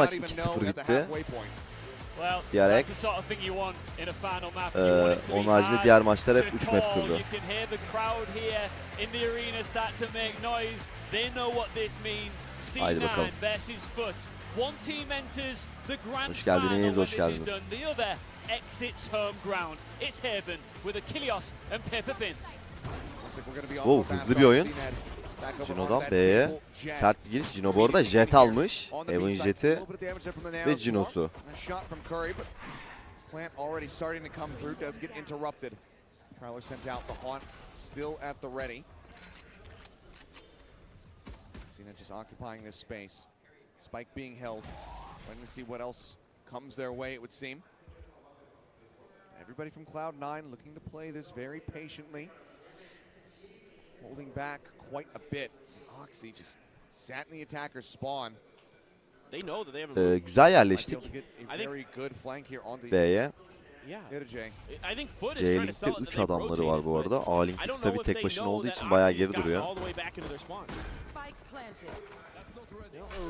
Maç 2-0 gitti. Diğer X. Onun haricinde diğer maçlar hep 3 map sürdü. Haydi bakalım. Hoş geldiniz, hoş geldiniz. Wow, hızlı bir oyun. Cino'dan B'ye sert bir giriş. Cino bu arada jet almış. Evan Jet'i ve Cino'su. Just occupying this space. Spike being held. Trying to see what else comes their way, it would seem. Everybody from Cloud9 looking to play this very patiently. Holding back quite a bit. Oxy just sat in the attacker's spawn. They know that they have güzel yerleştik B'ye. J-Link'te 3 adamları var bu arada. A-Link'te tabii tek başına olduğu için bayağı geri duruyor.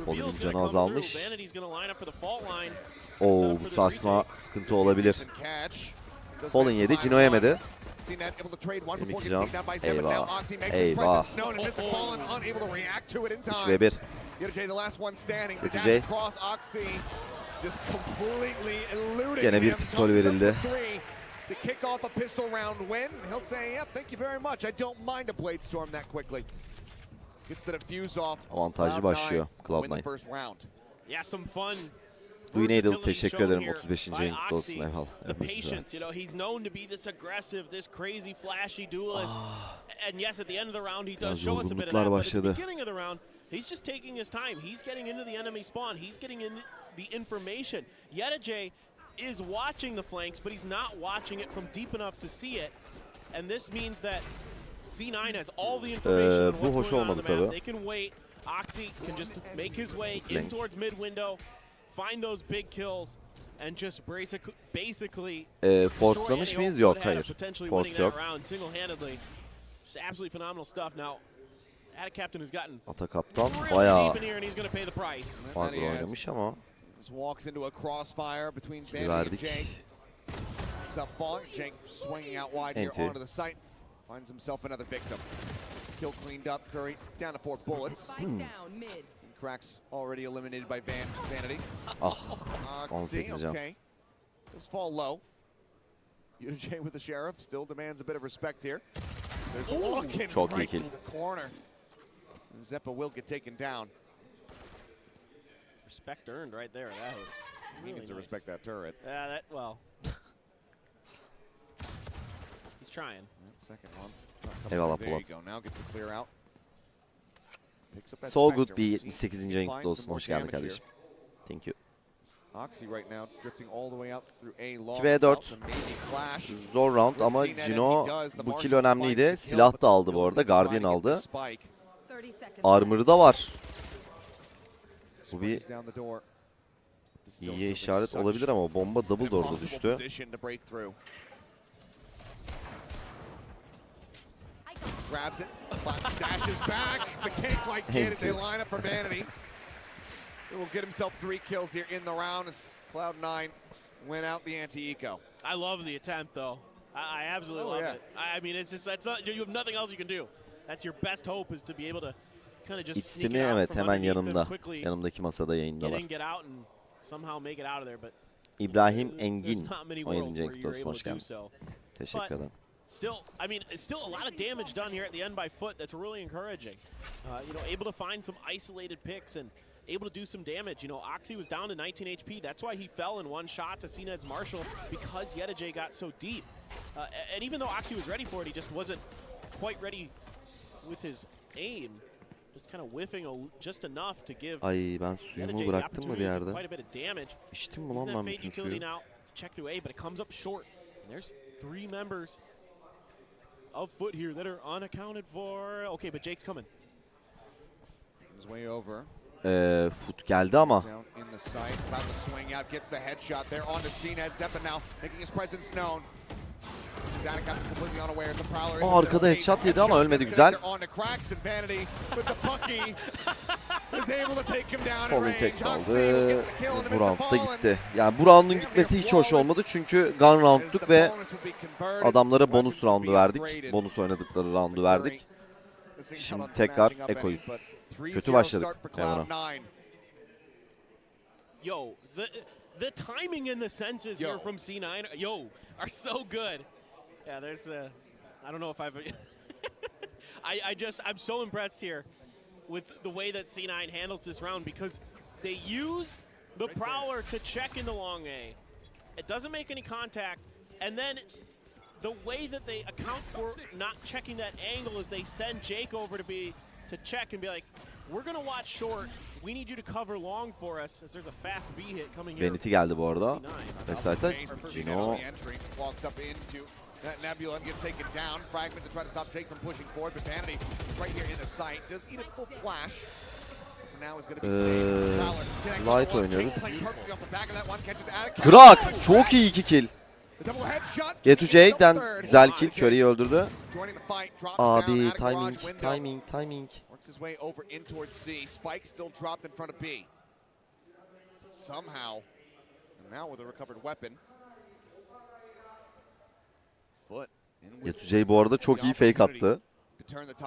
Fallen'in canı azalmış. Oo, bu sarsma sıkıntı olabilir. Fallen yedi, Cino yemedi. 22 can. Eyvah. Eyvah. 3 ve 1. J. Gene bir pistol verildi. Avantajlı başlıyor Cloud9. Needle, teşekkür ederim. 35. ayın kutlu olsun. Eyvallah. The patience, you know, he's known to be this aggressive, this crazy, flashy duelist. And yes, at the end of the round, he does show us a bit of that. But at the beginning of the round, he's just taking his time. He's getting into the enemy spawn. He's getting in the information. Wtcn is watching the flanks, but he's not watching it from deep enough to see it. And this means that C9 has all the information on what's going on the map. They can wait. Oxy can just make his way in towards mid window, find those big kills, and just basically forcelamış mıyız? Yok, hayır. Force yok. Just absolutely phenomenal stuff. Now, at a captain who's gotten Ata kaptan bayağı farklı oynamış ama verdik. Enti. Finds himself another victim. Kill cleaned up. Curry down to 4 bullets. Cracks already eliminated by Vanity. Ah, 18 can. Okay. Does fall low. Wtcn with the sheriff still demands a bit of respect here. There's a walk in right to the corner. And Zeppa will get taken down. Respect earned right there. That was really needs to respect that turret. Yeah, that well. He's trying. Second one. Eyvallah Polat. Now gets the clear out. So good bir 78. ayın kutlu olsun. Hoş geldin kardeşim. Thank you. 2v4. Zor round ama Cino bu kill önemliydi. Silah da aldı bu arada. Guardian aldı. Armor'ı da var. Bu bir iyi işaret olabilir ama bomba double door'da düştü. Grabs it, dashes back, but can't quite get it. They line up for Vanity. He will get himself 3 kills here in the round as Cloud9 went out the anti-eco. I love the attempt, though. I absolutely love it. I mean, it's just you have nothing else you can do. That's your best hope is to be able to kind of just sneak it out evet, from hemen yanımda. Yanımdaki masada yayındalar. Get out and somehow make it out of there, but İbrahim Engin oyuncu kutlu olsun. Hoş geldin. Teşekkür ederim. Still, I mean, it's still a lot of damage done here at the end by FUT. That's really encouraging. You know, able to find some isolated picks and able to do some damage. You know, Oxy was down to 19 HP. That's why he fell in one shot to CNED's Marshall because Wtcn got so deep. And even though Oxy was ready for it, he just wasn't quite ready with his aim. Just kind of whiffing just enough to give ben suyumu bıraktım mı bir yerde? Quite a bit of damage. İçtim mi lan ben bütün suyu? Check through A, but it comes up short. And there's 3 members of FUT here that are unaccounted for. Okay, but Jake's coming. His way over. FUT geldi ama. Down in the sight, about to swing out, gets the headshot there onto CNED. Zeppa now making his presence known. Arkada headshot yedi ama ölmedi, güzel. Fallen tek kaldı. Bu roundda gitti. Yani bu roundun gitmesi hiç hoş olmadı çünkü gun round'tuk ve adamlara bonus roundu verdik. Bonus oynadıkları roundu verdik. Şimdi tekrar Eko'yuz. Kötü başladık Evra. Yo, the timing and the senses here from C9, are so good. Yeah, there's I don't know if I've I'm so impressed here with the way that C9 handles this round because they use the Prowler to check in the long A. It doesn't make any contact, and then the way that they account for not checking that angle is they send Jake over to check and be like, we're gonna watch short. We need you to cover long for us as there's a fast B hit coming here. Vanity geldi bu arada. Backside'da Gino. That Nebula gets taken down. Fragment to try to stop Jake from pushing forward, but Vanity right here in the sight does eat a full flash. Now is going to be safe. Light oynuyoruz. Krax çok iyi 2 kill. Wtcn'den güzel kill. Curry'i öldürdü. Abi timing. Works his way over in towards C. Spike still dropped in front of B. Somehow, and now with a recovered weapon. Wtc bu arada çok iyi fake attı.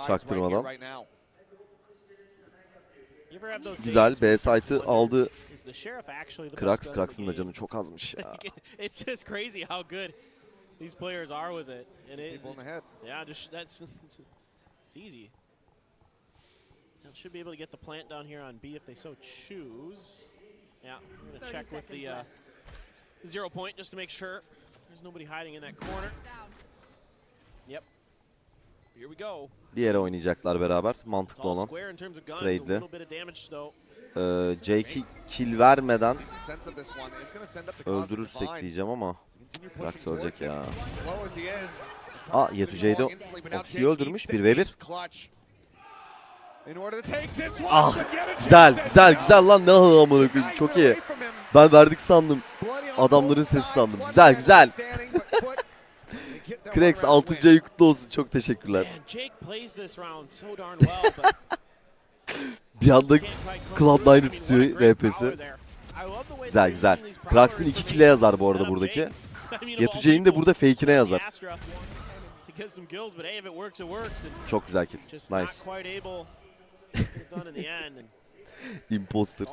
Çaktırmadan. Güzel B site'ı aldı. Krax'ın da canı çok azmış ya. It's just crazy how good these players are with it. And people in the head. Yeah, just it's easy. Should be able to get the plant down here on B if they so choose. Yeah, I'm gonna check with the 0 point just to make sure there's nobody hiding in that corner. Yep. Here we go. Bir yere oynayacaklar beraber. Mantıklı olan trade'li. Jake'i kill vermeden öldürürsek diyeceğim ama Krax ölecek ya. Wtc'de Oxy'yi öldürmüş 1v1. Güzel lan, ne amına koyayım, çok iyi. Ben verdik sandım. Adamların sesi sandım. Güzel. Krax 6. ayı kutlu olsun. Çok teşekkürler. Bir anda Cloud9'ı tutuyor RP'si. Güzel. Krax'ın 2 kill'e yazar bu arada buradaki. Wtc'nin de burada fake'ine yazar. Çok güzel kill. Nice. Imposter.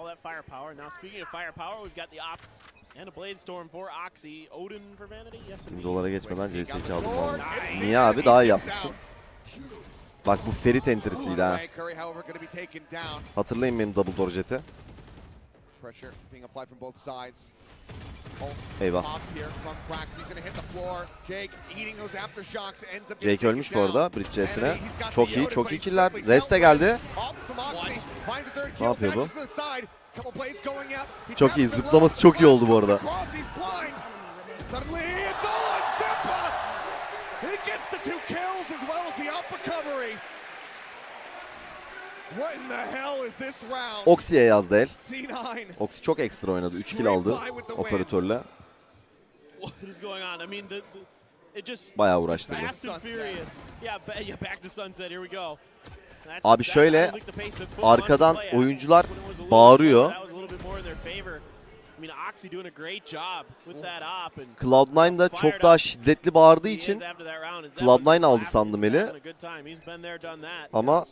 Steam dolara geçmeden CS2 aldım abi. Niye abi? Daha iyi yapmışsın. Bak bu Ferit entry'siydi ha. Hatırlayın benim double door jet'i. Eyvah. Jake ölmüş bu arada Bridge C'sine. Çok iyi killer. Reste geldi. Ne yapıyor bu? Çok iyi. Zıplaması çok iyi oldu bu arada. Oxy'ye yazdı el. Oxy çok ekstra oynadı. 3 kill aldı operatörle. Bayağı uğraştırdı. Abi şöyle arkadan oyuncular bağırıyor. Cloud9 da çok daha şiddetli bağırdığı için Cloud9 aldı sandım eli. Ama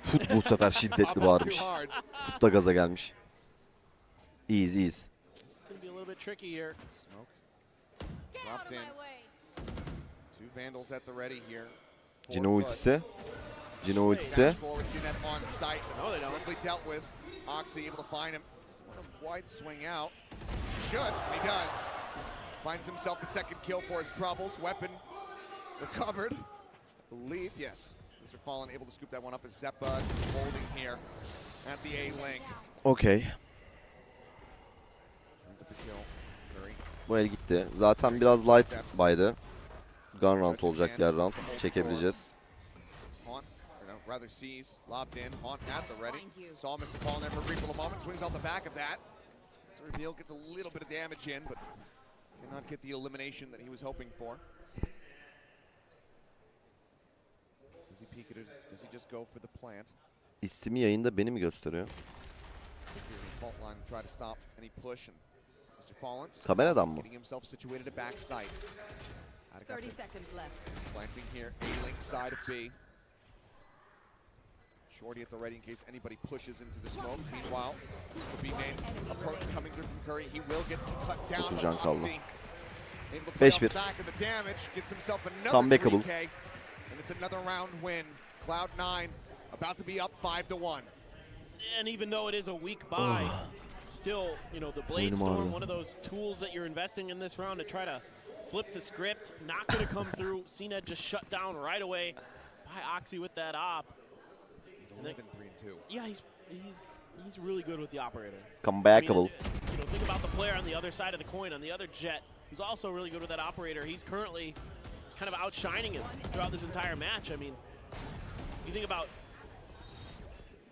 FUT bu sefer şiddetli bağırmış. FUT da gaza gelmiş. Easy. Gino ultisi. Wide swing out. Should. He does. Finds himself the second kill for his troubles. Weapon recovered. I believe, yes. Mr. Fallen able to scoop that one up as Zeppa is holding here at the A link. Okay. Bu el gitti. Zaten biraz light baydı. Gun round olacak, diğer round. Çekebileceğiz. Rather sees, lobbed in, Haunt at the ready. Saw Mr. Fallen there for a brief little moment, swings out the back of that. It's a reveal, gets a little bit of damage in, but cannot get the elimination that he was hoping for. Does he peek it, or does he just go for the plant? İstimi yayında beni mi gösteriyor? Kameradan mı? Shorty at the ready in case anybody pushes into the smoke. Meanwhile, the B-main approach coming through from Curry. He will get cut down. 9 can kaldı. 5-1. 5-1. Comebackable. And it's another round win. Cloud9 about to be up 5-1. And even though it is a weak buy, still, you know, the Blade Storm, one of those tools that you're investing in this round to try to flip the script, not going to come through. Cned just shut down right away by Oxy with that op. He's 11-3-2. Yeah, he's really good with the operator. Comebackable. I mean, you know, think about the player on the other side of the coin, on the other Jet, who's also really good with that operator. He's currently kind of outshining him throughout this entire match. I mean, you think about,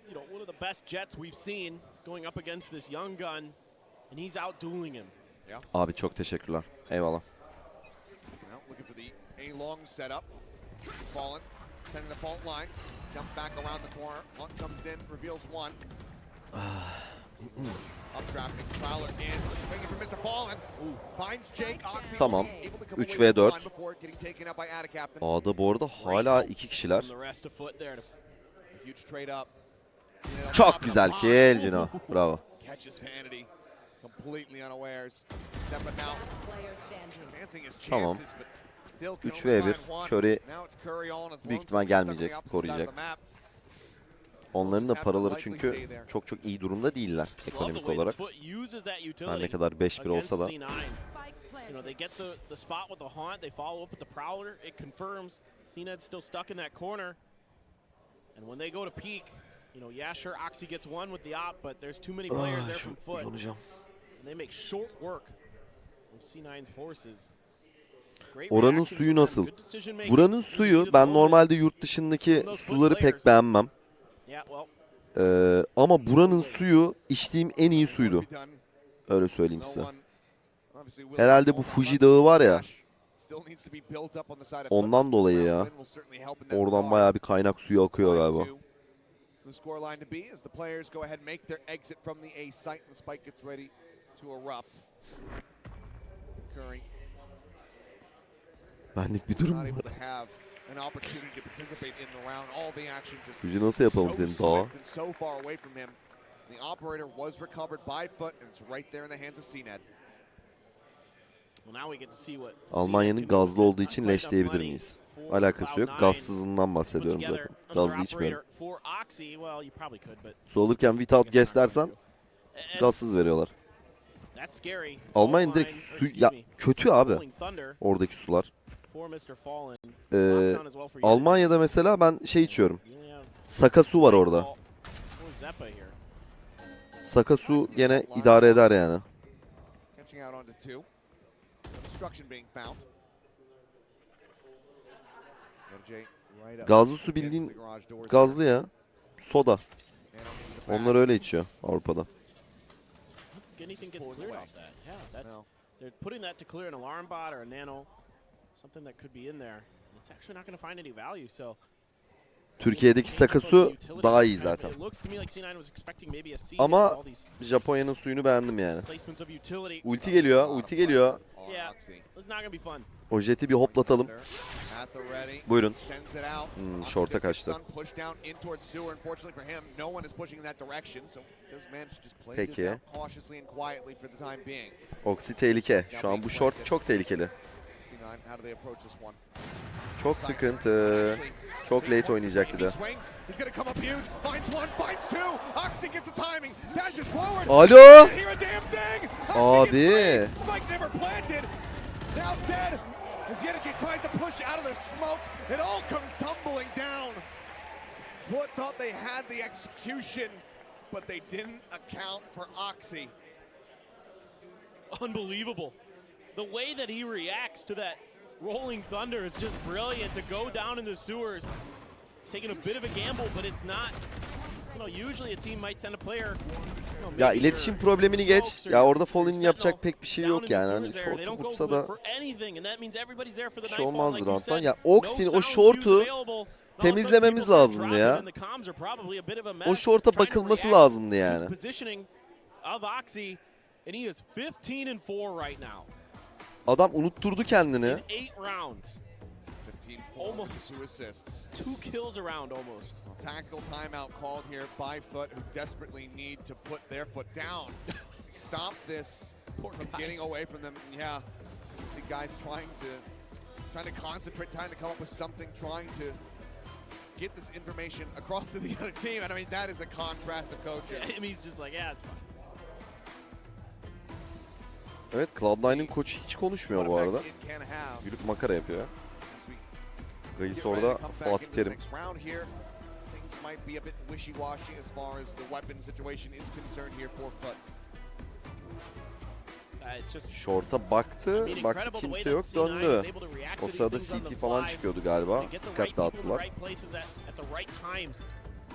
you know, one of the best Jets we've seen going up against this young gun, and he's out dueling him. Yeah. Abi çok teşekkürler. Eyvallah. Now looking for the A-long setup. Fallen, sending the fault line. Jump back around the corner. Hunt comes in, reveals one. Updrafting, Prowler in, swinging for Mr. Fallen. Finds Jake, Oxy. Tamam. Able to come 3v4. before getting taken out by Captain. A'da bu arada hala 2 kişiler. Huge trade up. Çok güzel kill Cino. Bravo. Catches Vanity completely unawares. Separate now. Advancing his Tamam. chances, but still 3v1. Curry Now it's Curry all on its büyük lonesome. ihtimal He's gelmeyecek, stuck on the opposite side koruyacak. of the map. Onların da paraları çünkü çok iyi durumda değiller ekonomik olarak. Her ne kadar 5-1 olsa da. You know, they get the spot with the haunt, they follow up with the prowler, it confirms Cned's still stuck in that corner. And when they go to peek, you know, yeah, sure, Oxy gets one with the op, but there's too many players there from FUT. And they make short work of C9's forces. Oranın suyu nasıl? Buranın suyu, ben normalde yurt dışındaki suları pek beğenmem. Ama buranın suyu içtiğim en iyi suydu. Öyle söyleyeyim size. Herhalde bu Fuji Dağı var ya. Ondan dolayı ya. Oradan bayağı bir kaynak suyu akıyor galiba. Benlik bir durum var. Fuji nasıl yapalım senin dağa? Almanya'nın gazlı olduğu için leş diyebilir miyiz? Alakası yok. Gazsızından bahsediyorum zaten. Gazlı içmiyorum. Su alırken without gas dersen gazsız veriyorlar. Almanya'nın direkt su... Ya kötü abi. Oradaki sular. Almanya'da mesela ben şey içiyorum. Saka su var orada. Saka su gene idare eder yani. Gazlı su bildiğin gazlı ya. Soda. Onlar öyle içiyor Avrupa'da. Türkiye'deki Saka su daha iyi zaten. Ama Japonya'nın suyunu beğendim yani. Ulti geliyor, ulti geliyor. O jeti bir hoplatalım. Buyurun. Short'a kaçtı. Peki. Oxy tehlike. Şu an bu short çok tehlikeli. Çok sıkıntı. Çok late oynayacak bir de. Alo. Abi. As Ytcn tries to push out of the smoke, it all comes tumbling down. FUT thought they had the execution, but they didn't account for Oxy. Unbelievable. The way that he reacts to that rolling thunder is just brilliant. To go down in the sewers, taking a bit of a gamble, but it's not. You know, usually a team might send a player. Ya iletişim problemini geç. Ya orada Fallen'in yapacak pek bir şey yok yani. Hani short'u vursa da bir şey olmazdı round'dan. Ya Oxy'nin o short'u temizlememiz lazımdı ya. O short'a bakılması lazımdı yani. Adam unutturdu kendini. Almost 2 assists. 2 kills around almost. Tactical timeout called here by FUT, who desperately need to put their foot down. Stop this from getting away from them. Yeah, you see guys trying to concentrate, trying to come up with something, trying to get this information across to the other team. And I mean, that is a contrast of coaches. I mean, he's just like, yeah, it's fine. Evet, Cloud9'ın koçu hiç konuşmuyor bu arada. Gülüp makara yapıyor. Gayis orada Fatih Terim. Short'a baktı kimse yok, döndü. O sırada CT falan çıkıyordu galiba. Dikkat dağıttılar.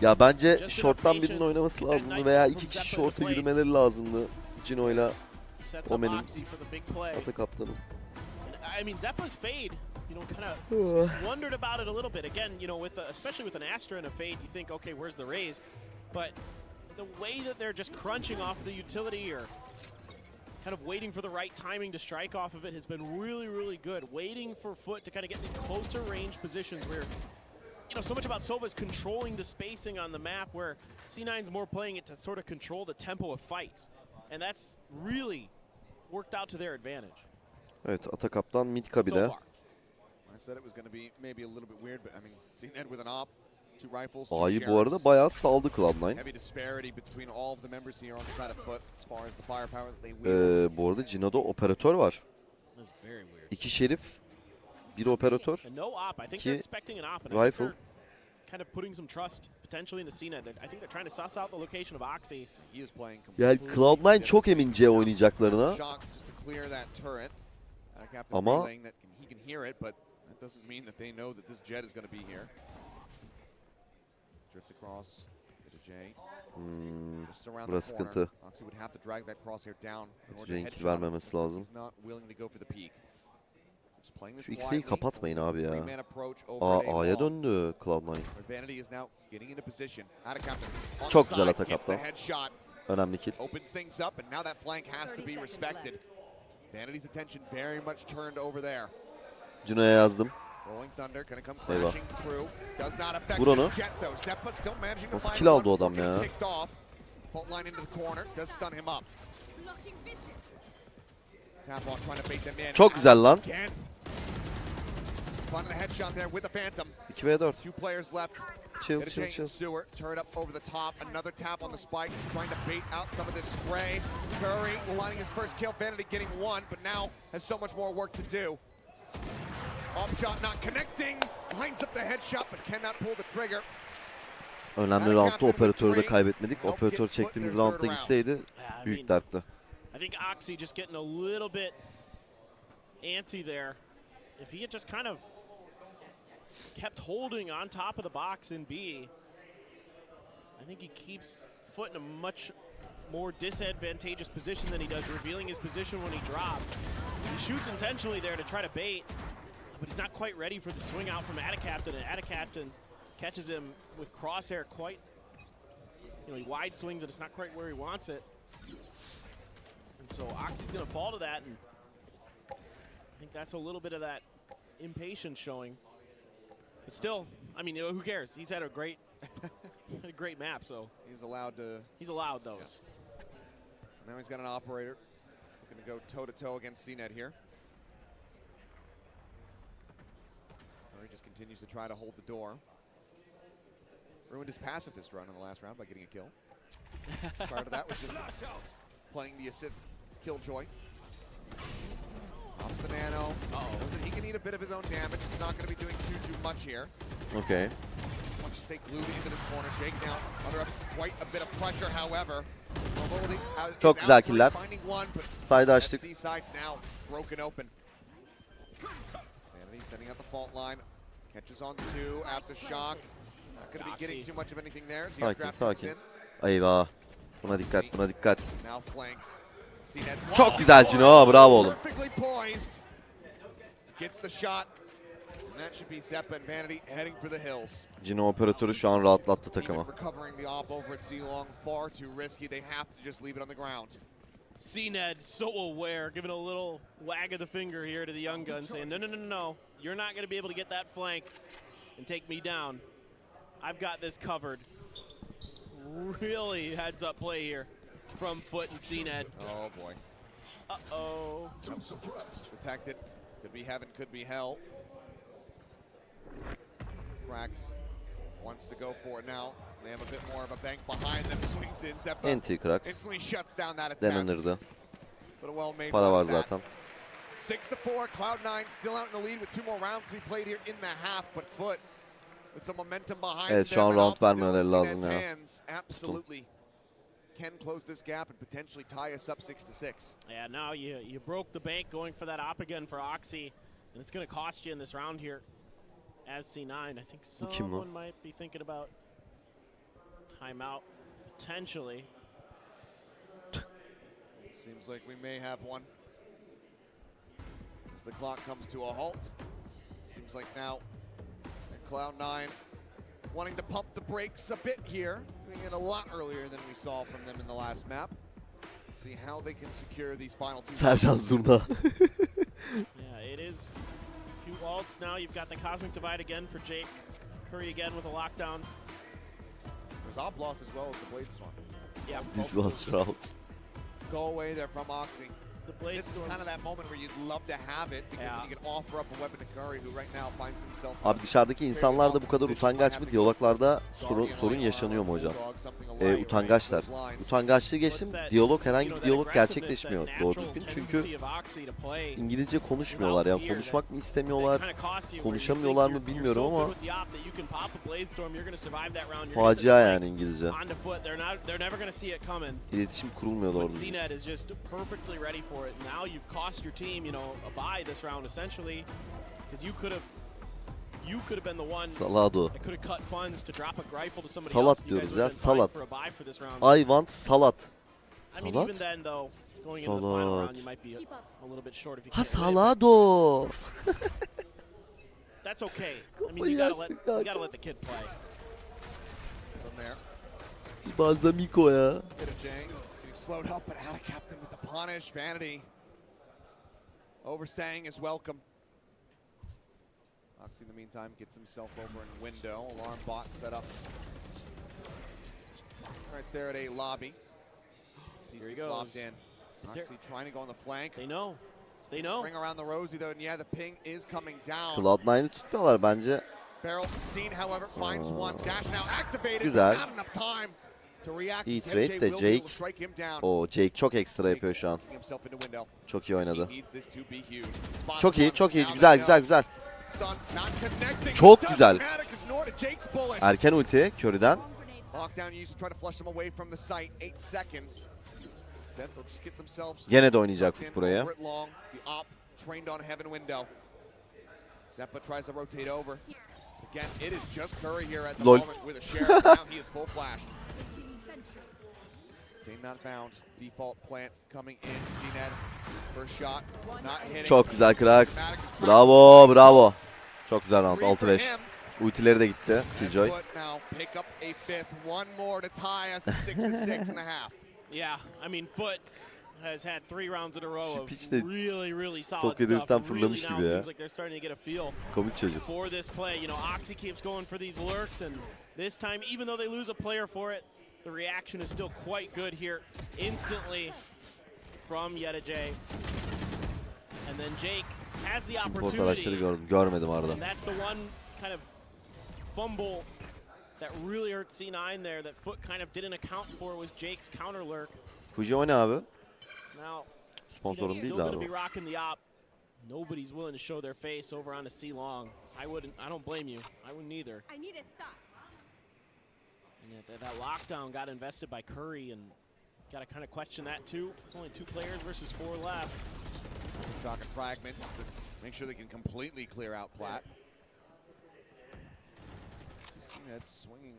Ya bence short'tan birinin oynaması lazımdı veya 2 kişi short'a yürümeleri lazımdı. Cino'yla Omen'in, Ata kaptanın. I mean, Zeppa's fade, you know, kind of wondered about it a little bit. Again, you know, especially with an Astra and a fade, you think, okay, where's the raise? But the way that they're just crunching off the utility or kind of waiting for the right timing to strike off of it has been really, really good. Waiting for FUT to kind of get these closer range positions where, you know, so much about Sova is controlling the spacing on the map, where C9's more playing it to sort of control the tempo of fights. And that's really worked out to their advantage. Evet, Ata kaptan Midka bir de. A'yı bu arada bayağı saldı Cloud9. Bu arada Cino'da operatör var. 2 şerif, 1 operatör, 2 rifle. Yani Cloud9 çok emin C oynayacaklarına. Ama burası sıkıntı. C'nin kill vermemesi lazım. Şu X'eyi kapatmayın abi ya. A'ya döndü Cloud9. Çok güzel atak kaptan. Önemli kill. Cino'ya yazdım. Eyvah. Vur onu. Nasıl kill aldı o adam ya? Çok güzel lan. 2v4. Chill, chill, chill. Turret up over the top. Another tap on the spike. He's trying to bait out some of this spray. Curry lining his first kill. Vanity getting one, but now has so much more work to do. Off shot not connecting. Lines up the headshot, but cannot pull the trigger. Önemli roundda operatörü de kaybetmedik. Operatör çektiğimiz roundda gitseydi büyük dertti. I think Oxy just getting a little bit antsy there. If he had just kind of kept holding on top of the box in B, I think he keeps FUT in a much more disadvantageous position than he does, revealing his position when he drops. He shoots intentionally there to try to bait, but he's not quite ready for the swing out from Attacaptain, and Attacaptain catches him with crosshair quite, you know, he wide swings it, it's not quite where he wants it. And so Oxy's gonna fall to that, and I think that's a little bit of that impatience showing. But still, I mean, who cares? He's had a great, great map, so he's allowed those. Yeah. Now he's got an operator looking to go toe-to-toe against CNET here. He just continues to try to hold the door. Ruined his pacifist run in the last round by getting a kill. Prior to that was just playing the assist killjoy. Pops the nano. He can eat a bit of his own damage. It's not going to be doing too much here. Okay. Wants to stay glued into this corner. Jake now under quite a bit of pressure, however. Çok güzel killer. Side'ı açtık. Side now broken open. Vanity setting out the fault line. Catches on 2 after shock. Not going to be getting too much of anything there. Sakin. Eyvah. Buna dikkat, buna dikkat. Now flanks. Çok güzel Cino, bravo oğlum. Gets the shot. That should be Zeppa and Vanity heading for the hills. Cino operatörü şu an rahatlattı takımı. Recovering the op over at C-Long, far too risky. They have to just leave it on the ground. CNED so aware, giving a little wag of the finger here to the young gun, saying, no, no, no, no, you're not going to be able to get that flank and take me down. I've got this covered. Really heads up play here from FUT and CNED. Oh boy. Uh-oh. Protected. Could be heaven, could be hell. Krax wants to go for it now. They have a bit more of a bank behind them. Swings in. Zeppa instantly shuts down that attempt. Denenirdi. But a well-made Para var run at zaten. that. 6-4. Cloud9 still out in the lead with 2 more rounds to be played here in the half. But FUT with some momentum behind Evet, them. şu an and round up still vermemeleri in lazım CNED's ya. hands. Absolutely can close this gap and potentially tie us up 6-6. Yeah, now you broke the bank going for that op again for Oxy, and it's going to cost you in this round here. As C9, I think someone might be thinking about timeout potentially. Seems like we may have one. As the clock comes to a halt. Seems like now Cloud9 wanting to pump the brakes a bit here. Doing it a lot earlier than we saw from them in the last map. Let's see how they can secure these final 2. Sercan Zurna. Yeah, it is a few ults now. You've got the Cosmic Divide again for Jake. Curry again with a lockdown. There's Op loss as well as the Blade Storm. Yeah. This was Shroud. Go away there from Oxy. The Blade This is Storms. kind of that moment where you'd love to have it because you can offer up a weapon to Curry, who right now finds himself. Abi dışarıdaki insanlar da bu kadar utangaç mı? Diyaloglarda sorun yaşanıyor mu hocam? Utangaçlar. Utangaçlığı geçtim. Diyalog, herhangi bir diyalog gerçekleşmiyor doğru düzgün. Çünkü İngilizce konuşmuyorlar. Yani konuşmak mı istemiyorlar? Konuşamıyorlar mı bilmiyorum ama facia yani İngilizce. İletişim kurulmuyor doğru düzgün. For it. Now you've cost your team, a bye this round essentially, because you could have been the one Salado. that could have cut funds to drop a rifle to somebody Salat else. diyoruz ya, salat. For a bye for this round. I want salat. I mean, Salat? even then though, going into the final round, you might be a little bit short if you Ha, can't win. salado. That's okay. I mean, you gotta let the kid play. From there. Balsamico ya. Bit of Jang getting slowed up, but out of captain with the punish. Vanity overstaying is welcome. Oxy in the meantime gets himself over in window. Alarm bot set up right there at A lobby. Here he goes. Lobbed in. Oxy trying to go on the flank. They know. They know. Bring around the Rosie though, and yeah, the ping is coming down. Cloud9'ı tutmuyorlar bence. Barrel seen, however, finds one. Dash now activated. Güzel. Not enough time to react. İyi trade de Jake. O Jake çok ekstra yapıyor şu an. Çok iyi oynadı. Çok iyi, çok iyi. Güzel, güzel, güzel. Çok güzel. Erken ulti Curry'den. Gene de oynayacak FUT buraya. Zeppa tries to rotate over. Again, it is just Curry here at the Lol. moment with a share. Now he is full flash. Team not found. Default plant coming in. CNED. First shot. Not hitting. Çok güzel Krax. Bravo, bravo. Çok güzel round. 6-5. Ultileri de gitti. Killjoy. Pick up a fifth. One more to tie us at 6-6 in the half. Yeah, I mean, FUT has had 3 rounds in a row of Piç de really solid çok stuff. heriften Really fırlamış now gibi ya. seems like they're starting to get a feel Komik çocuk. for this play. Oxy keeps going for these lurks, and this time, even though they lose a player for it, the reaction is still quite good here. Instantly from Wtcn. And then Jake has the Import araçları opportunity. görmedim Arda. And that's the one kind of fumble that really hurt C9 there that FUT kind of didn't account for was Jake's counter lurk. Fuji o ne abi? Now, Sponsorum still değil going to abi. be rocking the op. Nobody's willing to show their face over on the C-Long. I don't blame you. I wouldn't either. I need to stop. And yet that lockdown got invested by Curry, and got to kind of question that too. Only 2 players versus 4 left. Shock and fragment just to make sure they can completely clear out Plat. CNED swinging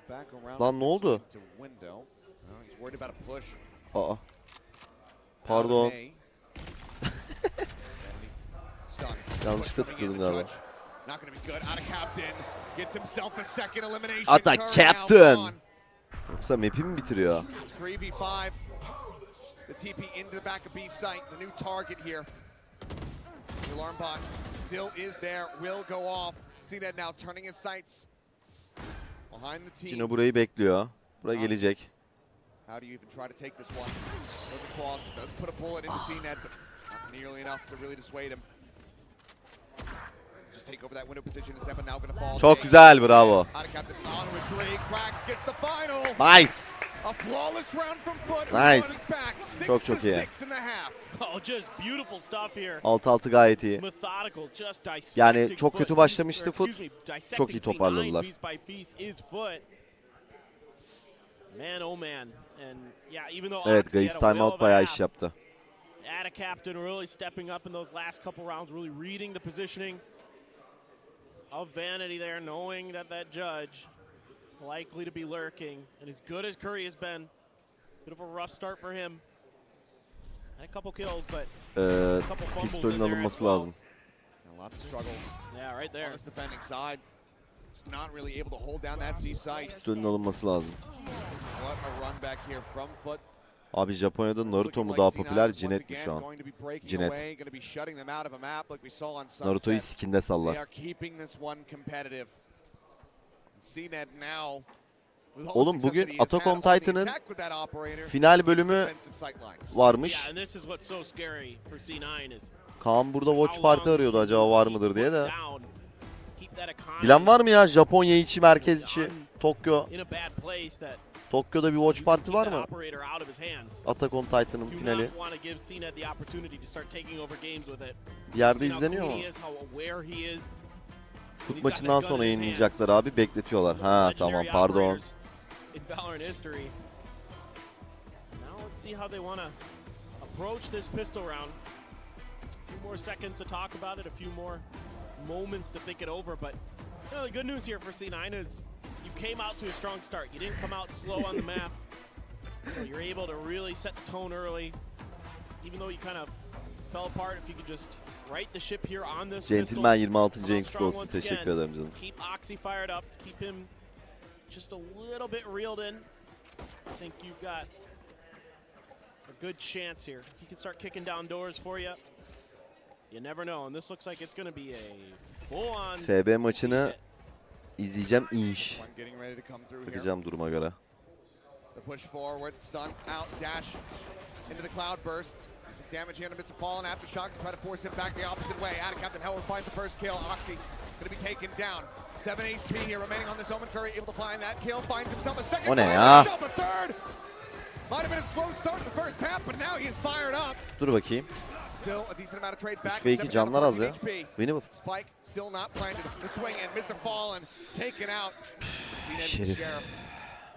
back around. Lan ne oldu? To window. He's worried about a push. Aa. Pardon. Yanlışlıkla tıkladım galiba. Not going to be good. Out of Captain. Gets himself a second elimination. Ata Captain. Yoksa map'i mi bitiriyor? 3v5. The TP into the back of B site. The new target here. The alarm bot still is there. Will go off. Cned now turning his sights behind the team. Cino burayı bekliyor. Buraya gelecek. How do you even try to take this one? Doesn't cross. Does put a bullet into Cned, but not nearly enough to really dissuade him. Just take over that window position. Seven now going to fall. Çok güzel, bravo. Out of Captain on with three. Cracks gets the final. Nice. A flawless round from FUT. Nice. Çok iyi. Oh, just beautiful stuff here. 6-6 gayet iyi. Methodical, just Yani çok kötü başlamıştı FUT. Çok iyi toparladılar. Man, oh man. And yeah, even though Evet, Gaiz timeout bayağı iş yaptı. Ada Captain really stepping up in those last couple rounds, really reading the positioning of Vanity there, knowing that that judge likely to be lurking. And as good as Curry has been, bit of a rough start for him. Had a couple kills, but a couple fumbles pistolün in there alınması as well. lazım. Lots of struggles. Yeah, right there. On this defending side, it's not really able to hold down that C site. Pistolün alınması lazım. What a run back here from FUT. Abi Japonya'da Naruto mu daha popüler, Cinet mi şu an? Cinet. Naruto'yu skinde salla. Oğlum bugün Attack on Titan'ın final bölümü varmış. Kaan burada Watch Party arıyordu, acaba var mıdır diye de. Bilen var mı ya, Japonya içi, merkez içi, Tokyo. Tokyo'da bir Watch Party var mı? Attack on Titan'ın finali. Bir yerde izleniyor mu? FUT maçından sonra yayınlayacaklar abi, bekletiyorlar. Ha tamam, pardon. Moments to think it over, but you know, the good news here for C9 is you came out to a strong start. You didn't come out slow on the map. So you're able to really set the tone early, even though you kind of fell apart. If you could just right the ship here on this Gentleman 26. renk kutlu olsun. Teşekkür ederim canım. Keep Oxy fired up. Keep him just a little bit reeled in. I think you've got a good chance here. He can start kicking down doors for you. You never know, and this looks like it's going to be a full-on FB maçını izleyeceğim inş. Bakacağım duruma göre. The push forward, stun out, dash into the cloud burst. Some damage here to Mr. Fallen. Aftershock to try to force him back the opposite way. Out of Captain Howard finds the first kill. Oxy going to be taken down. 7 HP here remaining on this Omen. Curry able to find that kill. Finds himself a second. O ne ya? A third. Might have been a slow start in the first half, but now he is fired up. Dur bakayım. Still a decent amount of trade back. 3 ve 2 canlar az ya. Beni bul. Spike still not planted. The swing and Mr. Fallen taken out. Şerif.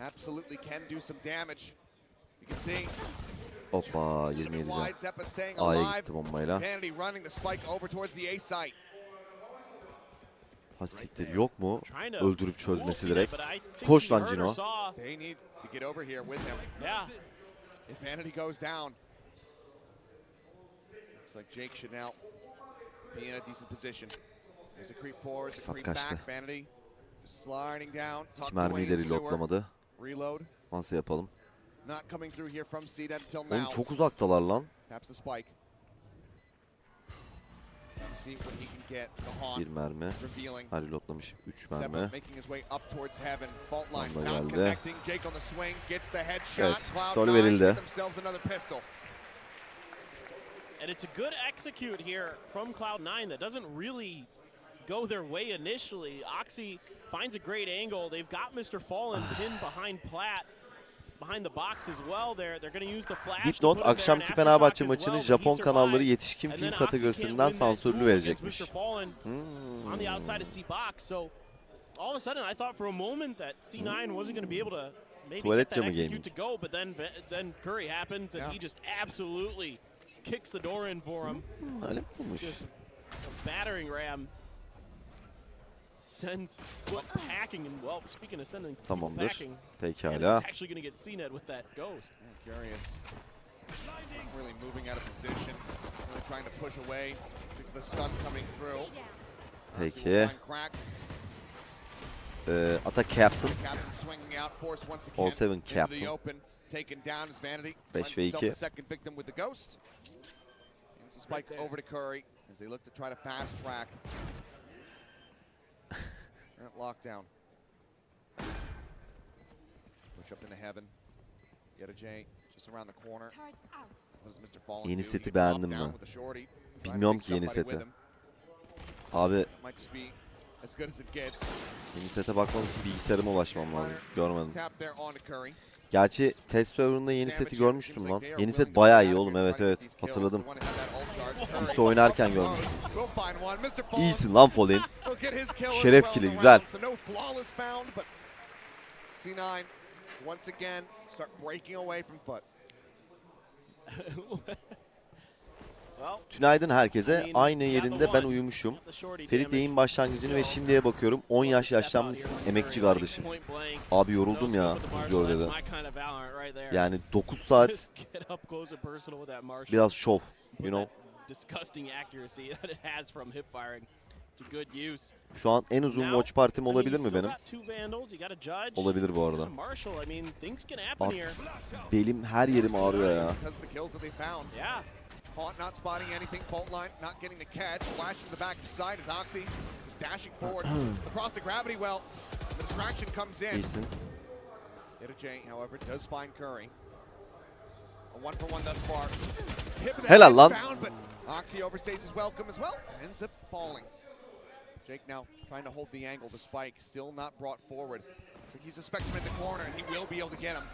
Absolutely can do some damage. You can see. Hoppa, 27 can. A'ya gitti bombayla. Vanity running the spike over towards the A site. Hasiktir yok mu? Öldürüp çözmesi direkt. Koş lan Cino. They need to get over here with him. Yeah. If Vanity goes down. Looks like Jake should now be in a decent position. There's a creep forward, a creep back. Vanity just sliding down. Mermiyi de reloadlamadı. Reload. Nasıl yapalım? Not coming through here from Cned until now. Oğlum çok uzaktalar lan. Taps the spike. See what he can get. Bir mermi. Ha, reloadlamış. 3 mermi. Onda geldi. Evet, pistol verildi. And it's a good execute here from Cloud9 that doesn't really go their way initially. Oxy finds a great angle. They've got Mr. Fallen pinned behind Plat. Behind the box as well there. They're going to use the flash. Dipnot, akşamki Fenerbahçe maçını Japon kanalları yetişkin film kategorisinden sansürlü verecekmiş. On the outside of C box. So all of a sudden I thought for a moment that C9 wasn't going to be able to maybe get that execute to go, but then Curry happens and he just absolutely kicks the door in for him. Just a battering ram. Sends FUT packing, and well, speaking of sending Tamamdır. packing, Pekala. it's actually going to get Cned with that ghost. Curious. Not really moving out of position. Really trying to push away. The stun coming through. Peki. Atak Captain. Wtcn Captain. 5 ve 2. Spike over to Curry as they look to try to fast track that lockdown. Push up into heaven. Yarı just around the corner. Yeni seti beğendim ben. Bilmiyorum ki yeni seti. Abi yeni sete bakmam için bilgisayarıma ulaşmam lazım. Görmedim. Gerçi test server'ında yeni seti görmüştüm lan. Yeni set bayağı iyi oğlum, evet hatırladım. İşte oynarken görmüştüm. İyisin lan Fallen. Şeref kili güzel. Tünaydın herkese. Aynı yerinde ben uyumuşum. Ferit yayın başlangıcını ve şimdiye bakıyorum. 10 yaş yaşlanmışsın emekçi kardeşim. Abi yoruldum ya. İzliyor dedi. Yani 9 saat biraz şov. You know. Şu an en uzun watch partim olabilir mi benim? Olabilir bu arada. Artık belim, her yerim ağrıyor ya. Haunt not spotting anything, fault line not getting the catch, flash to the back side as Oxy is dashing forward across the gravity well. The distraction comes in. İyisin. Wtcn, however, does find Curry. A 1-for-1 thus far. Helal lan. But Oxy overstays his welcome as well. Ends up falling. Jake now trying to hold the angle. The spike still not brought forward. Looks like he suspects him in the corner and he will be able to get him.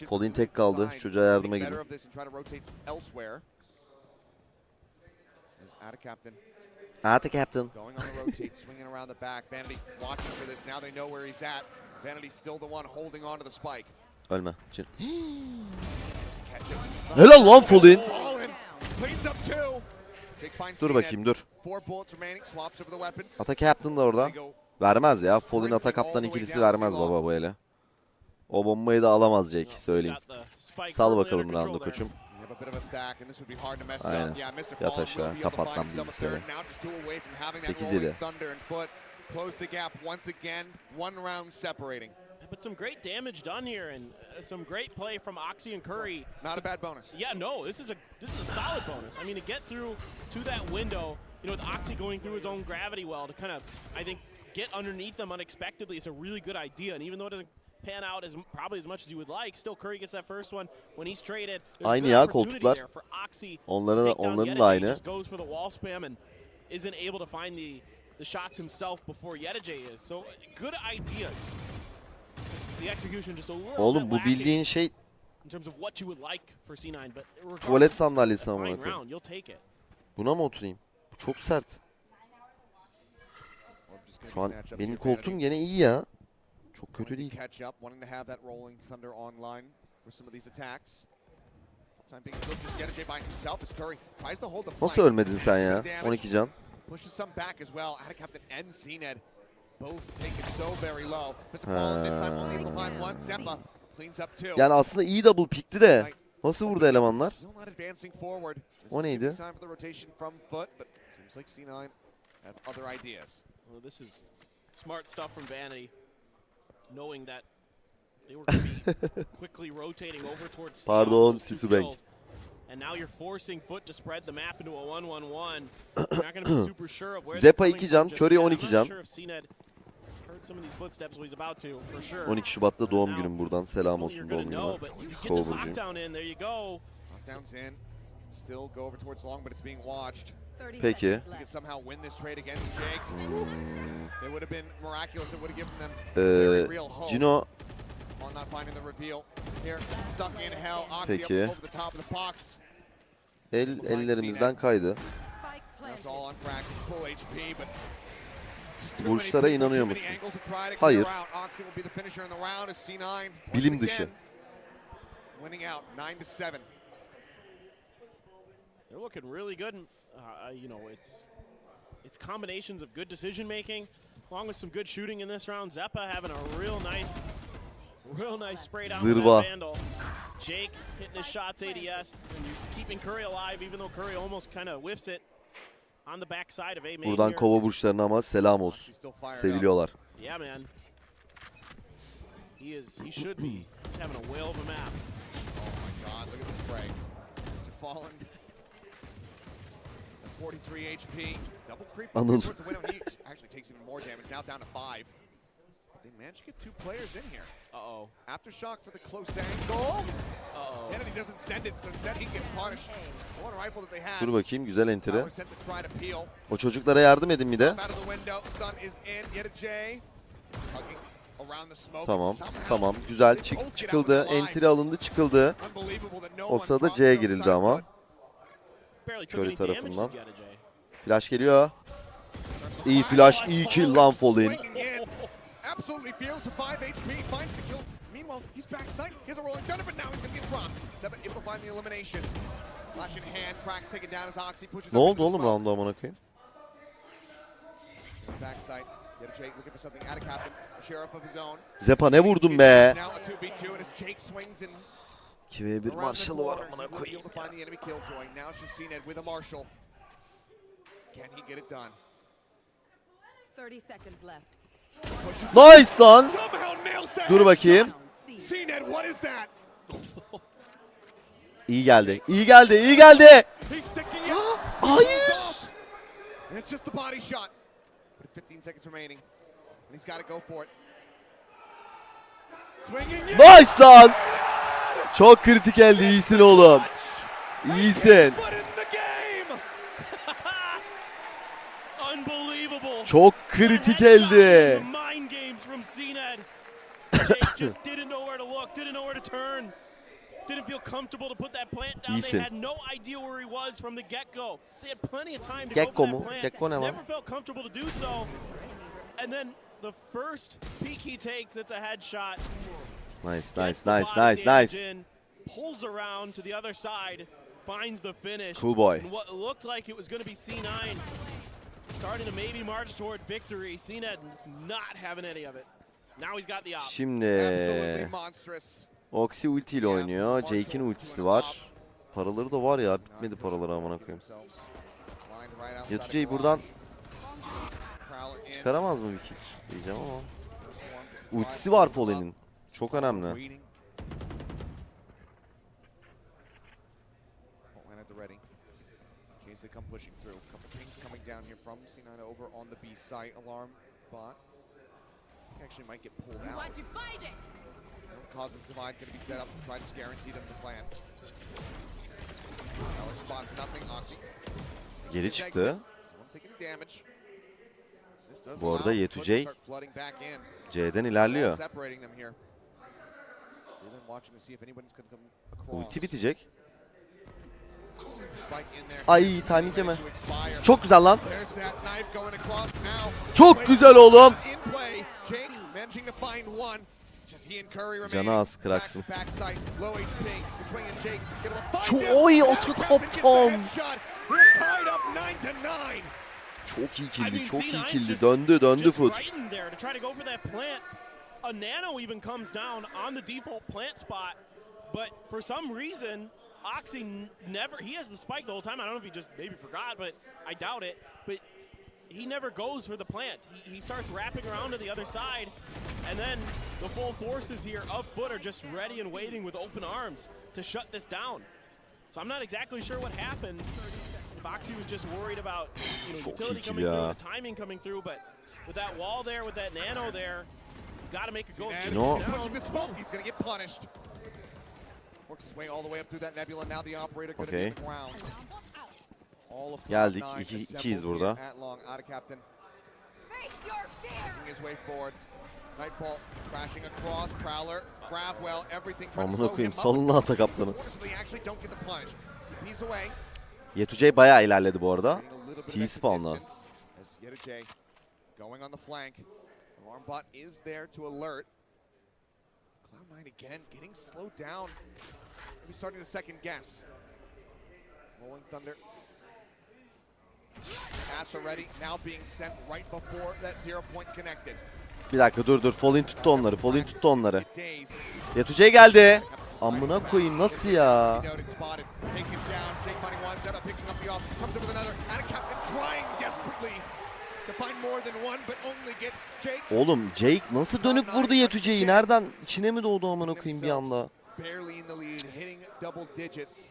Fallen tek kaldı. Şu çocuğa yardıma gidin. Attack Captain. Ölme. Helal lan Fallen. Dur bakayım dur. Attack Captain da orada. Vermez ya. Fallen Attack Captain ikilisi vermez baba bu ele. O bombayı da alamaz Jake, söyleyeyim. Sal bakalım round'u koçum. Aynen. Yat aşağı. Kapat lan bilgisayarı. 8-7. But some great damage done here and some great play from Oxy and Curry. Not a bad bonus. Yeah, no, this is a solid bonus. I mean, to get through to that window, you know, with Oxy going through his own gravity well to kind of, I think, get underneath them unexpectedly is a really good idea. And even though it doesn't pan out probably as much as you would like, still Curry gets that first one when he's traded. Aynı ya koltuklar. Onların da aynı. Goes for the wall spam and isn't able to find the shots himself before Wtcn is. So good ideas. The execution just a little oğlum bu bildiğin şey in terms of what you would like for C9, but tuvalet sandalyesi ama bakın. Buna mı oturayım? Bu çok sert. Şu an benim koltuğum gene iyi ya. Çok kötü değil. Nasıl ölmedin sen ya? 12 can. Yani aslında iyi double pick'ti de nasıl vurdu elemanlar? O neydi? This is smart stuff from Vanity, knowing that they were going to be quickly rotating over towards. Pardon, Sisubank. And now you're forcing FUT to spread the map into a 1-1-1. You're not going to be super sure of where. Zepa 2 can, Curry 12 can. 12 Şubat'ta doğum günüm, buradan selam olsun doğum günüme. Cover'cuyum. Peki. Cino. Peki. Ellerimizden kaydı. Vuruşlara inanıyor musun? Hayır. Bilim dışı. They're looking really good. You know, it's combinations of good decision making, along with some good shooting in this round. Zepa having a real nice spray down with that Vandal. Jake hitting his shots ADS and keeping Curry alive, even though Curry almost kind of whiffs it. on the backside of A main Buradan here. kova burçlarına ama selam olsun. Seviliyorlar. Yeah, man. He should be. He's having a whale of a map. Oh my God, look at the spray. Mr. Fallen. 43 HP. Double creep Anıl. towards the window. He actually takes even more damage. Now down to 5. They managed to get 2 players in here. Uh-oh. Aftershock for the close angle. Uh-oh. Kennedy doesn't send it, so instead he gets punished. One rifle that they had. Dur bakayım, güzel entry. Power sent to try to peel. O çocuklara yardım edin bir de. Out of the window. Stun is in. Get a J. Hugging around the smoke. Tamam, Somehow tamam. Güzel they both get out çıkıldı. with their Entry lives. alındı, çıkıldı. Unbelievable that no O one sırada dropped C'ye their own girildi ama. side, Barely took Curry any damage tarafından. to get a J. Flash geliyor. İyi flash, iyi kill lan Fallen. Swinging in. Absolutely feels for 5 HP. Finds the kill. Meanwhile, he's backside. He has a rolling thunder, but now he's going to get dropped. Seven able to find the elimination. Flash in hand. Cracks taken down as Oxy pushes Ne up oldu into the oğlum smoke. round'a amına koyayım? Backside. Get a Jake looking for something out of captain. A sheriff of his own. Zepa ne vurdun be? Now a 2v2 and as Jake swings in 2v1 around the Marshall'ı var corner, amına he will be koyayım. able to find the enemy killjoy. Now she's seen it with a Marshall. Can he get it done? 30 seconds left. Nice lan. Somehow nails that Dur bakayım. CNED, what is that? İyi geldi. İyi geldi. İyi geldi. He's sticking it. Hayır. And it's just a body shot. With 15 seconds remaining. And he's got to go for it. Swinging in. Nice lan. Çok kritik geldi. İyisin oğlum. İyisin. Foot in the game. Unbelievable. Çok kritik eldi. Mind games from CNED. Jake just didn't know where to look, didn't know where to turn. Didn't feel comfortable to put that plant down. İyisin. They had no idea where he was from the get-go. They had plenty of time to Gekko go for mu? that plant. Gekko ne lan? Never felt comfortable to do so. And then the first peek he takes, it's a headshot. Nice, Gets nice, the nice, body nice, damage nice. in, pulls around to the other side, finds the finish. Cool boy. And what looked like it was going to be C9 starting to maybe march toward victory. CNED is not having any of it. Now he's got the op. Şimdi Absolutely monstrous. Oxy ulti ile oynuyor. Jake'in ultisi var. Paraları da var ya. Bitmedi paraları amına koyayım. Yetüce'yi buradan çıkaramaz mı bir kill diyeceğim ama. Ultisi var Fallen'in. Çok önemli. They come pushing through. A couple things coming down here from C9 over on the B site. Alarm bot. He actually might get pulled out. Why'd you find it? Cosmic Divide going to be set up to try to guarantee them the plan. No response, nothing. Oxy. Geri çıktı. Someone taking damage. This does Bu arada allow Yetü Foot to J start flooding back in. C'den ilerliyor. Separating them here. So then watching to see if anybody's going to come across. Ulti bitecek. Spike in there. Ay timing yeme. To expire. Çok güzel lan. There's that knife going across now. Çok güzel oğlum. In play. Jake managing to find one. Just he and Curry remaining. Canı az Krax'ın. Backside, low HP. Swinging Jake. Able to Çok find him. iyi Now oto Captain gets the kaptan. headshot. We're tied up 9-9. Çok iyi I killdi, mean, çok iyi C9's killdi. just- Döndü just Foot. right in there to try to go for that plant. A nano even comes down on the default plant spot, but for some reason, Oxy never. He has the spike the whole time. I don't know if he just maybe forgot, but I doubt it. But he never goes for the plant. He starts wrapping around to the other side, and then the full forces here of Foot are just ready and waiting with open arms to shut this down. So I'm not exactly sure what happened. If Oxy was just worried about utility coming through, the timing coming through, but with that wall there, with that nano there, you got to make a go. No. Pushing the smoke. He's going to get punished. Works his way all the way up through that nebula. Now the operator going to be on the ground. All of Geldik. Cloud9 İkiyiz assembled burada. here at long. Out of captain. Face your fear! Making his way forward. Nightfall crashing across. Prowler. Grab well. Everything trying to Amına slow him koyayım, up. salın lan ata kaptanı. Unfortunately, actually don't get the punish. He's away. Yetüce bayağı ilerledi bu arada. Getting a little bit of T-spawn'la. extra distance as Yetüce going on the flank. Alarm bot is there to alert. Cloud9 again getting slowed down. Maybe starting to second guess. Rolling Thunder at the ready. Now being sent right before that 0 point connected. Bir dakika dur. Fallen tuttu onları. Fallen tuttu onları. Dazed. Yetüce geldi. Amına koyayım nasıl ya? Noted, spotted, taken down. Jake finding one picking up the off, comes up with another. And a captain trying desperately to find more than one, but only gets Jake. Oğlum Jake nasıl dönüp vurdu Wtcn'i? Nereden? İçine mi doğdu amına koyayım bir anda? Barely in the lead, hitting double digits.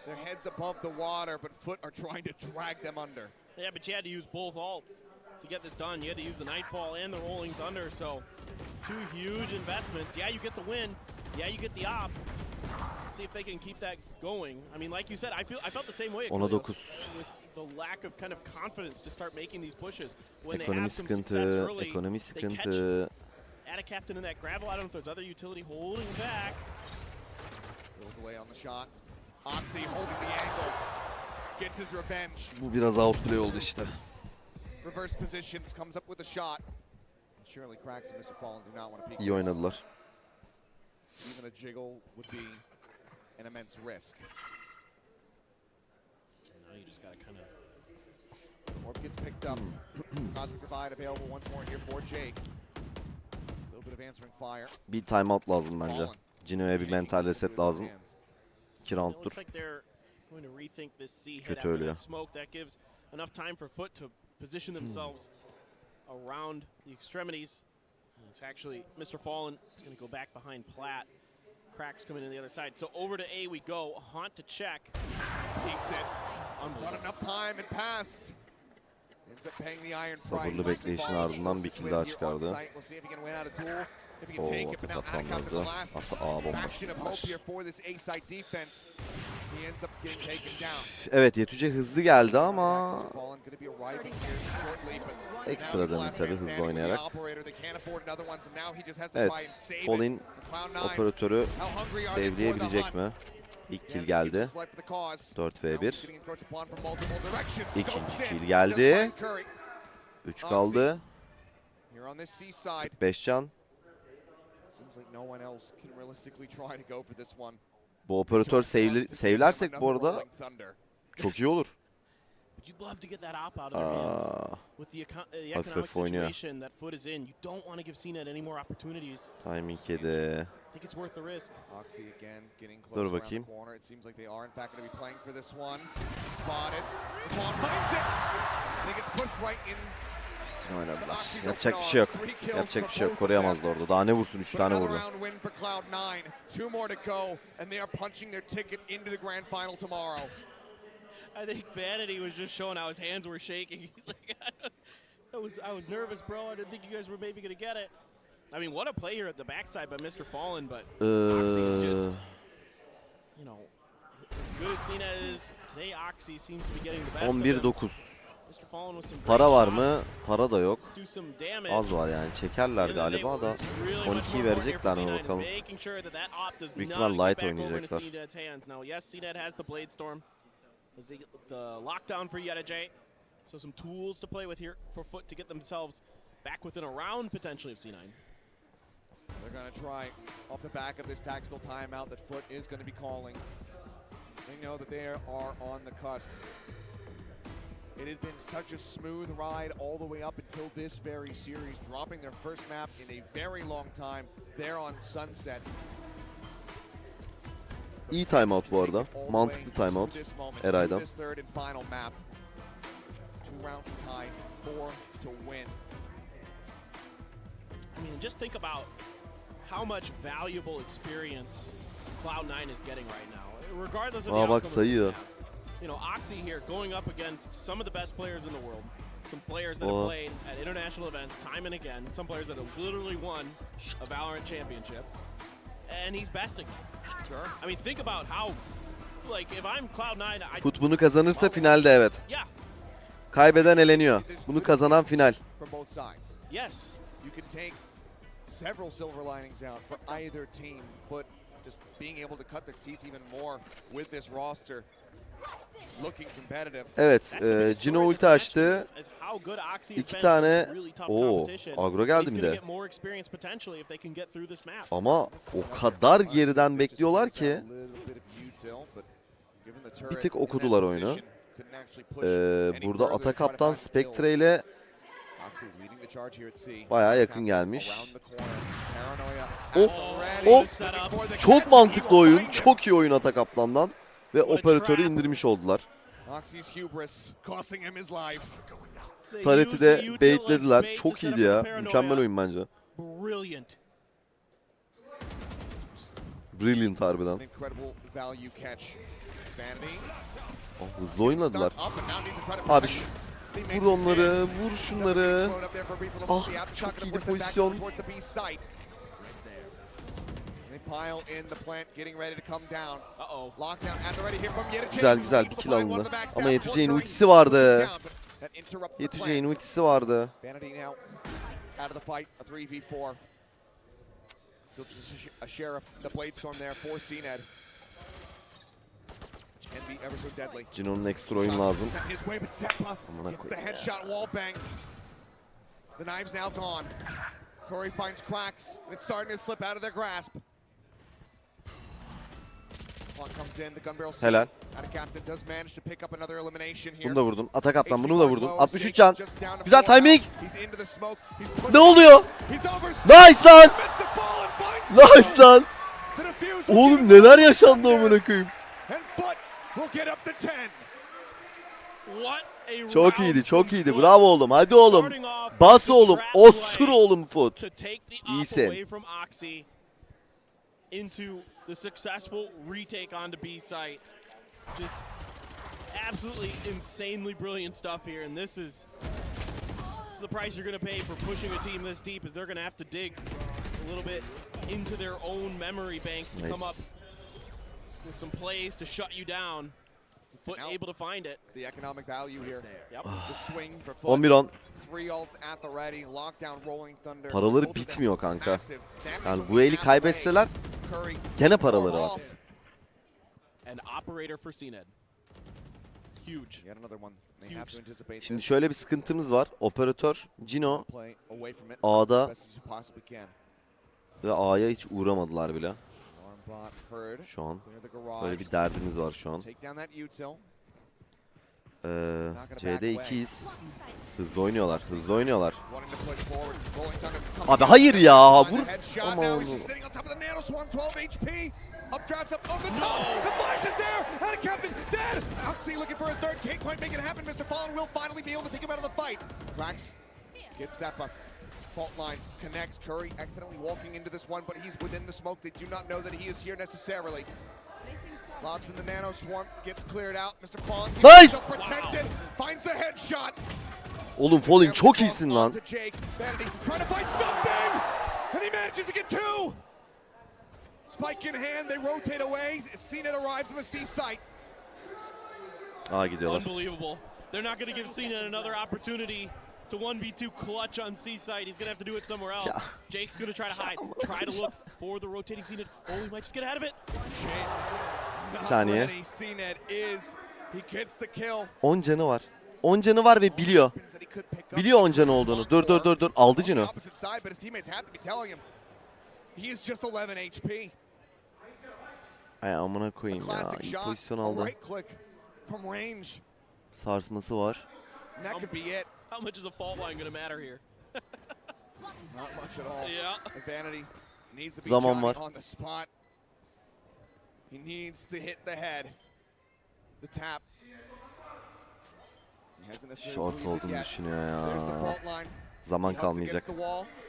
Their heads above the water, but FUT are trying to drag them under. Yeah, but you had to use both ults to get this done. You had to use the Nightfall and the Rolling Thunder, so two huge investments. Yeah, you get the win. Yeah, you get the op. Let's see if they can keep that going. I mean, like you said, I felt the same way. With the lack of kind of confidence to start making these pushes. When they have some success early, they catch add a captain in that gravel. I don't know if there's other utility holding back. Build away on the shot. Oxy holding the angle. Gets his revenge. Bu biraz outplay oldu işte. Reverse positions, comes up with a shot. Surely Cracks and Mr. Fallen do not want to peek. İyi oynadılar. Even a jiggle would be an immense risk. Now you just gotta kind of. Orb gets picked up. Cosmic Divide available once more here for Jake. A little bit of answering fire. Bir timeout lazım bence. Cino'ya bir mental reset lazım. 2 round'dur. Kötü ölüyor. That gives enough time for FUT to position themselves around the extremities. It's actually Mr. Fallen is going to go back behind Platt. Cracks coming in the other side. So over to A we go. Haunt to check. Takes it. Not enough time. It passed. Ends up paying the iron price. Sabırlı bekleyişin ardından bir kill daha çıkardı. Oo, atak atlanlardı. Hatta A bombası. Evet, Wtc hızlı geldi ama ekstra dönüm tabii hızlı oynayarak. Evet, Fallen operatörü sevleyebilecek mi? İlk kill geldi. 4v1. İkinci kill geldi. 3 kaldı. 45 can. Bu operatör save'lersek bu arada çok iyi olur. Hafif oynuyor. Timing yedi. Dur bakayım. Oynadılar. Yapacak bir şey yok. Yapacak bir şey yok. Koruyamazdı orada. Daha ne vursun? 3 tane vurdu. I think Vanity was just showing how his hands were shaking. He's like, I was nervous, bro. I didn't think you guys were maybe going to get it. I mean, what a play here at the backside by Mr. Fallen, but Oxy is just, you know, as good as Cena is, today Oxy seems to be getting the best of him. 11-9. Para var mı? Para da yok. Az var yani. Çekerler galiba da. 12'yi verecekler mi bakalım. Büyük ihtimal light oynayacaklar. The lockdown for Wtcn. So some tools to play with here for FUT to get themselves back within a round potentially of C9. They're going to try off the back of this tactical timeout that FUT is going to be calling. They know that they are on the cusp. It had been such a smooth ride all the way up until this very series, dropping their first map in a very long time there on Sunset. İyi timeout bu arada. Mantıklı timeout. Eray'dan. I mean, just think about how much valuable experience Cloud9 is getting right now, regardless of the outcome of this map. You know, Oxy here going up against some of the best players in the world. Some players that have played at international events time and again. Some players that have literally won a Valorant championship. And he's besting. Sure. I mean, think about how, like, if I'm Cloud9, FUT bunu kazanırsa finalde evet. Yeah. Kaybeden eleniyor. Bunu kazanan final. Yes. You can take several silver linings out for either team. FUT just being able to cut their teeth even more with this roster. Looking competitive. Evet, Cino ulti açtı. 2 tane. Oo, agro geldi mi de? Ama o kadar geriden bekliyorlar ki bir tık okudular oyunu. Burada Ata Kaptan Spectre ile bayağı yakın gelmiş. Oh, çok mantıklı oyun. Çok iyi oyun Ata Kaptan'dan. ve operatörü indirmiş oldular. Taret'i de baitlediler. Çok iyiydi ya. Mükemmel oyun bence. Brilliant harbiden. Oh, hızlı oynadılar. Abi vur onları, vur şunları. Ah, çok iyiydi pozisyon. Güzel güzel bir kill alındı. Ama Wtcn ultisi vardı. Wtcn ultisi vardı. Still just a sheriff, the blade storm there for Cned. Can be ever so deadly. Cino'nun ekstra oyun lazım. His way, but Seppa gets the headshot wall bang. The knive's now gone. Curry finds cracks. It's starting to slip out of their grasp. Comes in, the gun barrel. Helal. Captain does manage to pick up another elimination here. Bunu da vurdum. Ata kaptan bunu da vurdum. 63 can. Güzel timing. Ne oluyor? Nice lan. Nice lan. Oğlum neler yaşandı amına koyayım. Çok iyiydi, çok iyiydi. Bravo oğlum. Hadi oğlum. Bas oğlum. Osur oğlum FUT. İyisin. Into the successful retake on the B site. Just absolutely insanely brilliant stuff here, and this is the price you're going to pay for pushing a team this deep, is they're going to have to dig a little bit into their own memory banks to come up with some plays to shut you down. FUT able to find it. The economic value here. Yep. The swing for FUT. 11-10. 3 ults at the ready. Lockdown, rolling thunder. Paraları bitmiyor kanka. Yani bu eli kaybetseler gene paraları var. An operator for Cned. Huge. Şimdi şöyle bir sıkıntımız var. Operatör Cino A'da ve A'ya hiç uğramadılar bile. Şu an böyle bir derdimiz var şu an. C'de 2'yiz. Hızlı oynuyorlar, hızlı oynuyorlar. Abi hayır ya, vur. Aman. Updrafts up over the top. The flash is there. And a captain dead. Oxy looking for a third. Can't quite make it happen. Mr. Fallen will finally be able to take him out of the fight. Cracks. Gets Seppa. Fault line connects. Curry accidentally walking into this one, but he's within the smoke. They do not know that he is here necessarily. Lobs in the nano swarm. Gets cleared out. Mr. Fallen. Nice. Protected. Finds the headshot. Oğlum Fallen çok iyisin lan. Trying to find something. And he manages to get two. Spike in hand, they rotate away. Cned arrives on the C site. Aa gidiyorlar. Unbelievable. They're not going to give Cned another opportunity to 1v2 clutch on C site. He's going to have to do it somewhere else. Jake's going to try to hide, try to look for the rotating Cned. Oh, he might just get ahead of it. Bir saniye. Cned is. He gets the kill. 10 canı var. 10 canı var ve biliyor. Biliyor 10 canı olduğunu. Dur. Aldı Cino. He is just 11 HP. Ay amına koyayım ya. İyi pozisyon aldı. Sarsması var. How much is a fault line going to matter here? Not much at all. Yeah. Vanity needs to be Zaman var. on the spot. He needs to hit the head. The tap. Short olduğunu düşünüyor ya. Zaman kalmayacak.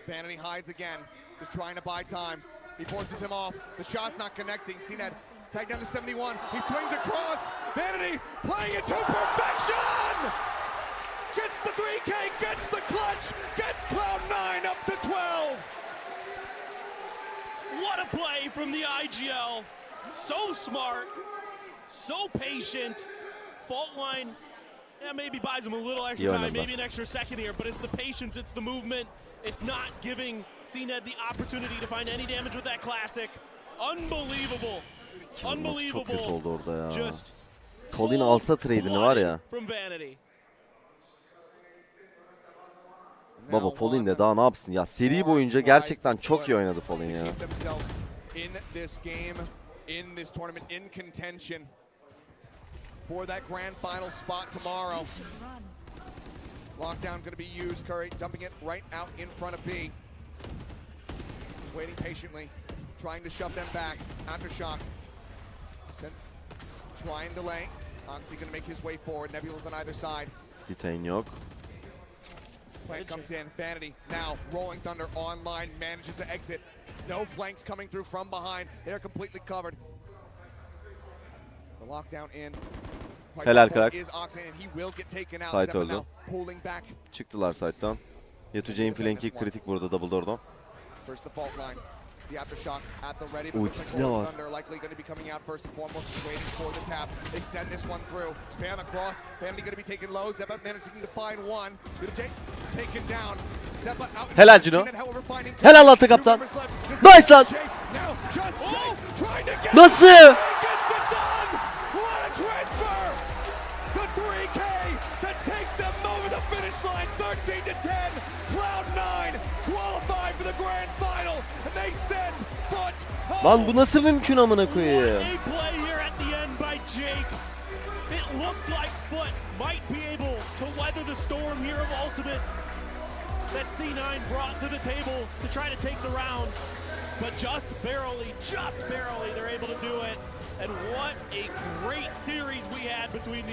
Vanity hides again. Just trying to buy time. He forces him off. The shot's not connecting. Cned tagged down to 71. He swings across. Vanity playing it to perfection. Gets the 3K, gets the clutch, gets Cloud9 up to 12. What a play from the IGL. So smart, so patient. Fault line, yeah, maybe buys him a little extra time, maybe an extra second here, but it's the patience, it's the movement. It's not giving Cned the opportunity to find any damage with that classic. Unbelievable. Unbelievable. Çok kötü oldu orada ya. Just Fallen alsa trade'ini var ya. From Vanity. Baba Fallen de daha ne yapsın ya. Seri boyunca gerçekten çok iyi oynadı Fallen ya. In this game, in this tournament, in contention for that grand final spot tomorrow. Lockdown going to be used. Curry dumping it right out in front of B. Waiting patiently, trying to shove them back. Aftershock. Try and delay. Oxy gonna make his way forward. Nebula's on either side. Detain yok. Plant comes in. Vanity now rolling thunder online, manages to exit. No flanks coming through from behind. They're completely covered. The lockdown in. Helal Krax. Is Oxy and he will get taken out. Site Zephyr öldü. now pulling back. Çıktılar site'dan. Wtcn flanki kritik burada double door'da. First the fault line. The aftershock at the ready. Ultisi de var. Thunder likely going to be coming out first and foremost, just waiting for the tap. They send this one through. Spam across. Vanity going to be taking low. Zephyr managing to find one. Jake taken down. Zephyr out. Helal Cino. Helal Atı kaptan. Nice lan. Nasıl? What a transfer! The 3K to take them over the finish line, 13-10. Cloud9 qualify for the grand final, and they send FUT home. Lan bu nasıl mümkün amına koyayım? A play here at the end by Jake. It looked like FUT might be able to weather the storm here of ultimates that C9 brought to the table to try to take the round. But just barely, they're able to do it. And what a great series we had between these.